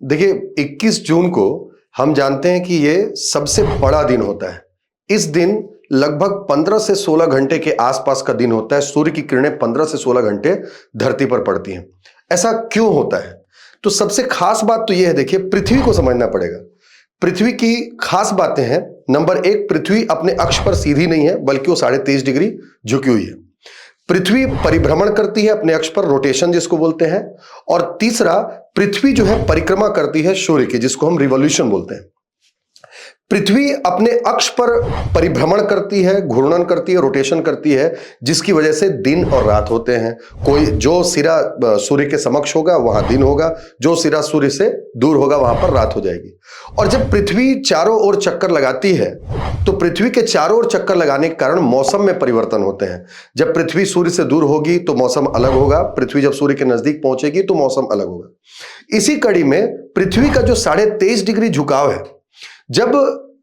देखिए 21 जून को हम जानते हैं कि ये सबसे बड़ा दिन होता है। इस दिन लगभग 15 से 16 घंटे के आसपास का दिन होता है। सूर्य की किरणें 15 से 16 घंटे धरती पर पड़ती हैं। ऐसा क्यों होता है? तो सबसे खास बात तो यह है, देखिए पृथ्वी को समझना पड़ेगा। पृथ्वी की खास बातें हैं। नंबर एक, पृथ्वी अपने अक्ष पर सीधी नहीं है बल्कि वो 23.5 डिग्री झुकी हुई है। पृथ्वी परिभ्रमण करती है अपने अक्ष पर, रोटेशन जिसको बोलते हैं। और तीसरा, पृथ्वी जो है परिक्रमा करती है सूर्य की, जिसको हम रिवॉल्यूशन बोलते हैं। पृथ्वी अपने अक्ष पर परिभ्रमण करती है, घूर्णन करती है, रोटेशन करती है, जिसकी वजह से दिन और रात होते हैं। कोई जो सिरा सूर्य के समक्ष होगा वहां दिन होगा, जो सिरा सूर्य से दूर होगा वहां पर रात हो जाएगी। और जब पृथ्वी चारों ओर चक्कर लगाती है तो पृथ्वी के चारों ओर चक्कर लगाने के कारण मौसम में परिवर्तन होते हैं। जब पृथ्वी सूर्य से दूर होगी तो मौसम अलग होगा, पृथ्वी जब सूर्य के नजदीक पहुंचेगी तो मौसम अलग होगा। इसी कड़ी में पृथ्वी का जो 23.5 डिग्री झुकाव है, जब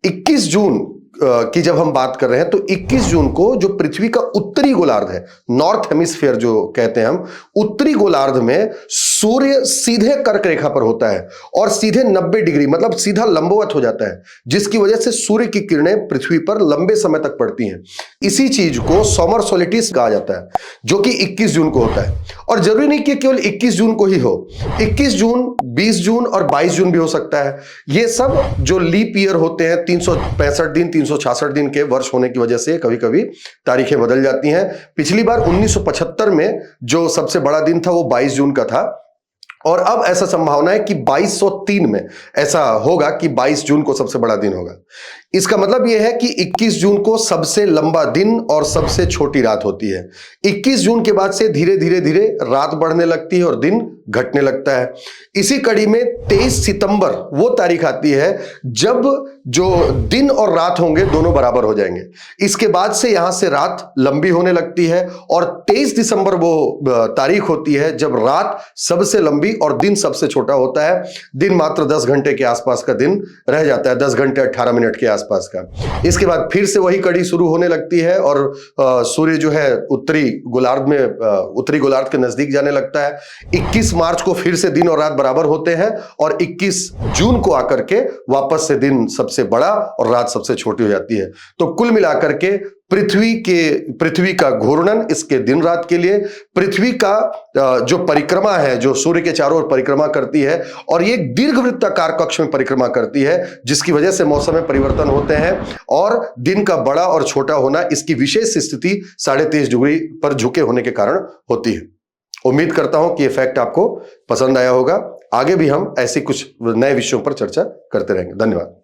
21 जून की जब हम बात कर रहे हैं तो 21 जून को जो पृथ्वी का उत्तरी गोलार्ध है, नॉर्थ हेमिस्फीयर जो कहते हैं हम, उत्तरी गोलार्ध में सूर्य सीधे कर्क रेखा पर होता है और सीधे 90 डिग्री मतलब सीधा लंबवत हो जाता है, जिसकी वजह से सूर्य की किरणें पृथ्वी पर लंबे समय तक पड़ती हैं। इसी चीज को समर सोलिस्टिस कहा जाता है, जो कि 21 जून को होता है। और जरूरी नहीं कि केवल 21 जून को ही हो, 21 जून, 20 जून और 22 जून भी हो सकता है। ये सब जो लीप ईयर होते हैं, 365 दिन 366 दिन के वर्ष होने की वजह से कभी कभी तारीखें बदल जाती हैं। पिछली बार 1975 में जो सबसे बड़ा दिन था वो 22 जून का था, और अब ऐसा संभावना है कि 2203 में ऐसा होगा कि 22 जून को सबसे बड़ा दिन होगा। इसका मतलब यह है कि 21 जून को सबसे लंबा दिन और सबसे छोटी रात होती है। 21 जून के बाद से धीरे धीरे धीरे रात बढ़ने लगती है और दिन घटने लगता है। इसी कड़ी में 23 सितंबर वो तारीख आती है जब जो दिन और रात होंगे दोनों बराबर हो जाएंगे। इसके बाद से यहां से रात लंबी होने लगती है और 23 दिसंबर वो तारीख होती है जब रात सबसे लंबी और दिन सबसे छोटा होता है। दिन मात्र 10 घंटे के आसपास का दिन रह जाता है, 10 घंटे 18 मिनट के आसपास का। इसके बाद फिर से वही कड़ी शुरू होने लगती है और सूर्य जो है उत्तरी गोलार्ध के नजदीक जाने लगता है। 21 मार्च को फिर से दिन और रात बराबर होते हैं और 21 जून को आकर के वापस से दिन सबसे बड़ा और रात सबसे छोटी हो जाती है। तो कुल मिलाकर के पृथ्वी का घूर्णन इसके दिन रात के लिए, पृथ्वी का जो परिक्रमा है जो सूर्य के चारों ओर परिक्रमा करती है और ये दीर्घवृत्ताकार कक्ष में परिक्रमा करती है, जिसकी वजह से मौसम में परिवर्तन होते हैं और दिन का बड़ा और छोटा होना इसकी विशेष स्थिति 23.5 डिग्री पर झुके होने के कारण होती है। उम्मीद करता हूं कि ये फैक्ट आपको पसंद आया होगा। आगे भी हम ऐसे कुछ नए विषयों पर चर्चा करते रहेंगे। धन्यवाद।